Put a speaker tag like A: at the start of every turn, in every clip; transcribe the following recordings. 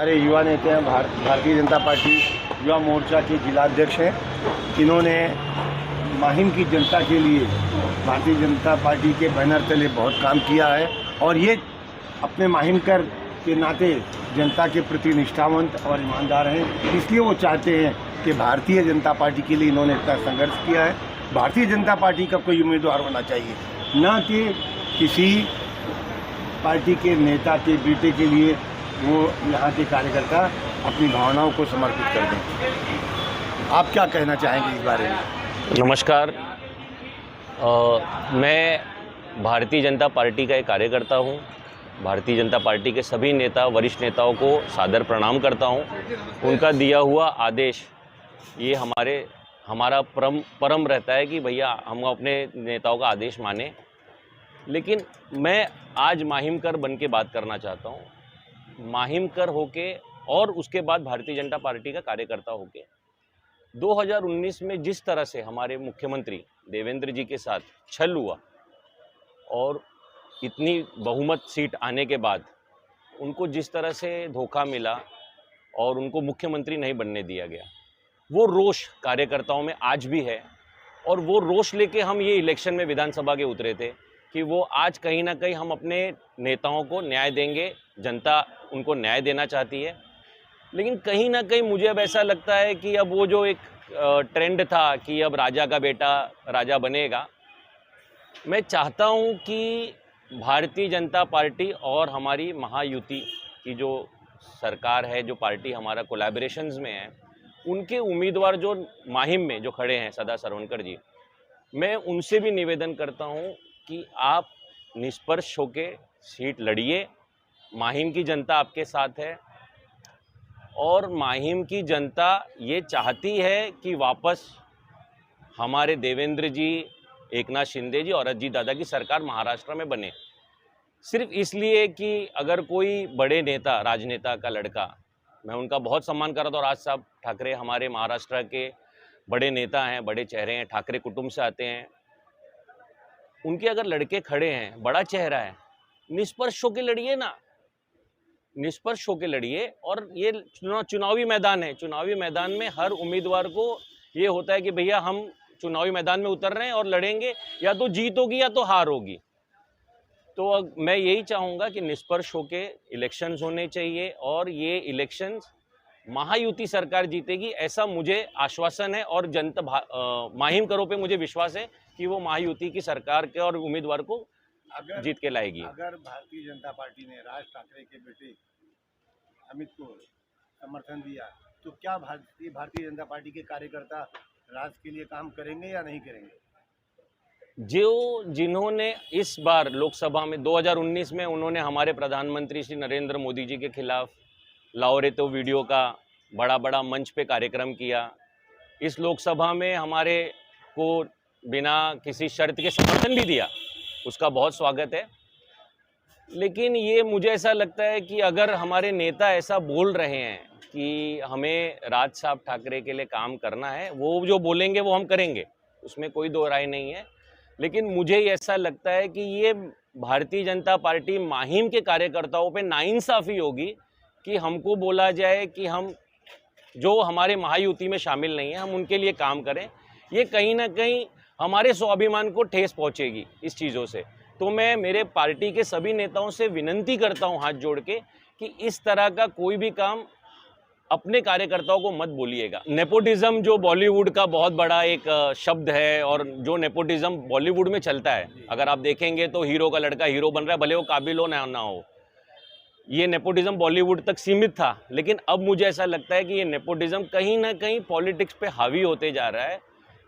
A: हमारे युवा नेता हैं, भारतीय जनता पार्टी युवा मोर्चा के जिलाध्यक्ष हैं। इन्होंने माहिम की जनता के लिए भारतीय जनता पार्टी के बैनर तले बहुत काम किया है और ये अपने माहिमकर के नाते जनता के प्रति निष्ठावंत और ईमानदार हैं। इसलिए वो चाहते हैं कि भारतीय जनता पार्टी के लिए इन्होंने इतना संघर्ष किया है। भारतीय जनता पार्टी का कोई उम्मीदवार होना चाहिए, न कि किसी पार्टी के नेता के बेटे के लिए वो यहाँ के कार्यकर्ता अपनी भावनाओं को समर्पित कर दें। आप क्या कहना चाहेंगे इस बारे में?
B: नमस्कार, मैं भारतीय जनता पार्टी का एक कार्यकर्ता हूँ। भारतीय जनता पार्टी के सभी नेता, वरिष्ठ नेताओं को सादर प्रणाम करता हूँ। उनका दिया हुआ आदेश ये हमारा परम रहता है कि भैया हम अपने नेताओं का आदेश माने। लेकिन मैं आज माहिमकर बन के बात करना चाहता हूँ। माहिमकर होके और उसके बाद भारतीय जनता पार्टी का कार्यकर्ता होके 2019 में जिस तरह से हमारे मुख्यमंत्री देवेंद्र जी के साथ छल हुआ और इतनी बहुमत सीट आने के बाद उनको जिस तरह से धोखा मिला और उनको मुख्यमंत्री नहीं बनने दिया गया, वो रोष कार्यकर्ताओं में आज भी है। और वो रोष लेके हम ये इलेक्शन में विधानसभा के उतरे थे कि वो आज कहीं ना कहीं हम अपने नेताओं को न्याय देंगे। जनता उनको न्याय देना चाहती है, लेकिन कहीं ना कहीं मुझे अब ऐसा लगता है कि अब वो जो एक ट्रेंड था कि अब राजा का बेटा राजा बनेगा, मैं चाहता हूं कि भारतीय जनता पार्टी और हमारी महायुति की जो सरकार है, जो पार्टी हमारा कोलैबोरेशंस में है, उनके उम्मीदवार जो माहिम में जो खड़े हैं सदा सरवणकर जी, मैं उनसे भी निवेदन करता हूं कि आप निष्पक्ष होकर सीट लड़िए। माहिम की जनता आपके साथ है और माहिम की जनता ये चाहती है कि वापस हमारे देवेंद्र जी, एकनाथ शिंदे जी और अजीत दादा की सरकार महाराष्ट्र में बने। सिर्फ इसलिए कि अगर कोई बड़े नेता, राजनेता का लड़का, मैं उनका बहुत सम्मान कर रहा था और राज साहब ठाकरे हमारे महाराष्ट्र के बड़े नेता हैं, बड़े चेहरे हैं, ठाकरे कुटुंब से आते हैं, उनके अगर लड़के खड़े हैं, बड़ा चेहरा है, निष्पक्ष होकर लड़िए ना, निष्पक्ष होकर लड़िए। और ये चुनावी मैदान है, चुनावी मैदान में हर उम्मीदवार को ये होता है कि भैया हम चुनावी मैदान में उतर रहे हैं और लड़ेंगे, या तो जीत होगी या तो हार होगी। तो मैं यही चाहूँगा कि निष्पक्ष होकर इलेक्शंस होने चाहिए और ये इलेक्शंस महायुति सरकार जीतेगी, ऐसा मुझे आश्वासन है। और जनता माहिम करो पे मुझे विश्वास है कि वो महायुति की सरकार के और उम्मीदवार को जीत के लाएगी।
A: अगर भारतीय जनता पार्टी ने राज ठाकरे के बेटे अमित को समर्थन दिया तो क्या भारतीय जनता पार्टी के कार्यकर्ता राज के लिए काम करेंगे या नहीं करेंगे?
B: जिन्होंने इस बार लोकसभा में 2019 में उन्होंने हमारे प्रधानमंत्री श्री नरेंद्र मोदी जी के खिलाफ लाओ रे तो वीडियो का बड़ा मंच पे कार्यक्रम किया, इस लोकसभा में हमारे को बिना किसी शर्त के समर्थन भी दिया, उसका बहुत स्वागत है। लेकिन ये मुझे ऐसा लगता है कि अगर हमारे नेता ऐसा बोल रहे हैं कि हमें राज साहब ठाकरे के लिए काम करना है, वो जो बोलेंगे वो हम करेंगे, उसमें कोई दो राय नहीं है। लेकिन मुझे ऐसा लगता है कि ये भारतीय जनता पार्टी माहिम के कार्यकर्ताओं पे नाइंसाफ़ी होगी कि हमको बोला जाए कि हम जो हमारे महायुति में शामिल नहीं है हम उनके लिए काम करें। ये कहीं ना कहीं हमारे स्वाभिमान को ठेस पहुंचेगी इस चीज़ों से। तो मैं मेरे पार्टी के सभी नेताओं से विनती करता हूं हाथ जोड़ के कि इस तरह का कोई भी काम अपने कार्यकर्ताओं को मत बोलिएगा। नेपोटिज्म जो बॉलीवुड का बहुत बड़ा एक शब्द है और जो नेपोटिज्म बॉलीवुड में चलता है, अगर आप देखेंगे तो हीरो का लड़का हीरो बन रहा है, भले वो काबिल हो ना हो। ये नेपोटिज्म बॉलीवुड तक सीमित था, लेकिन अब मुझे ऐसा लगता है कि ये नेपोटिज्म कहीं ना कहीं पॉलिटिक्स पे हावी होते जा रहा है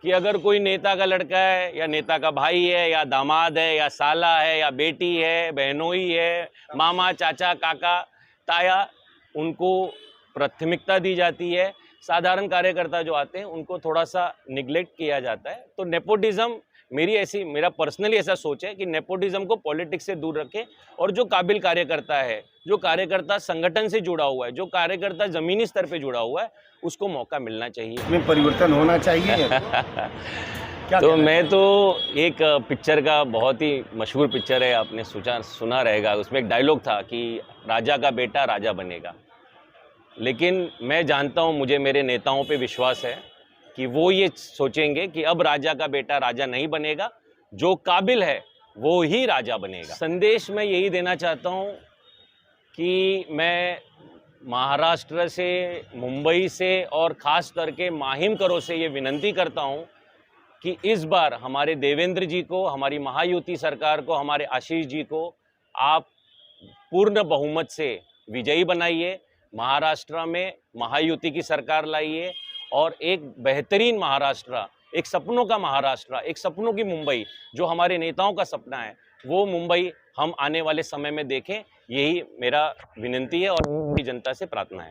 B: कि अगर कोई नेता का लड़का है या नेता का भाई है या दामाद है या साला है या बेटी है, बहनोई है, मामा, चाचा, काका, ताया, उनको प्राथमिकता दी जाती है। साधारण कार्यकर्ता जो आते हैं उनको थोड़ा सा निगलेक्ट किया जाता है। तो नेपोटिज्म मेरा पर्सनली ऐसा सोच है कि नेपोटिज्म को पॉलिटिक्स से दूर रखें और जो काबिल कार्यकर्ता है, जो कार्यकर्ता संगठन से जुड़ा हुआ है, जो कार्यकर्ता ज़मीनी स्तर पे जुड़ा हुआ है, उसको मौका मिलना चाहिए।
A: इसमें परिवर्तन होना चाहिए।
B: तो मैं तो एक पिक्चर का, बहुत ही मशहूर पिक्चर है, आपने सुना रहेगा, उसमें एक डायलॉग था कि राजा का बेटा राजा बनेगा। लेकिन मैं जानता हूं, मुझे मेरे नेताओं पे विश्वास है कि वो ये सोचेंगे कि अब राजा का बेटा राजा नहीं बनेगा, जो काबिल है वो ही राजा बनेगा। संदेश मैं यही देना चाहता हूं कि मैं महाराष्ट्र से, मुंबई से और ख़ास करके माहिमकरों से ये विनंती करता हूं कि इस बार हमारे देवेंद्र जी को, हमारी महायुति सरकार को, हमारे आशीष जी को आप पूर्ण बहुमत से विजयी बनाइए, महाराष्ट्र में महायुति की सरकार लाइए और एक बेहतरीन महाराष्ट्र, एक सपनों का महाराष्ट्र, एक सपनों की मुंबई, जो हमारे नेताओं का सपना है, वो मुंबई हम आने वाले समय में देखें। यही मेरा विनती है और जनता से प्रार्थना है।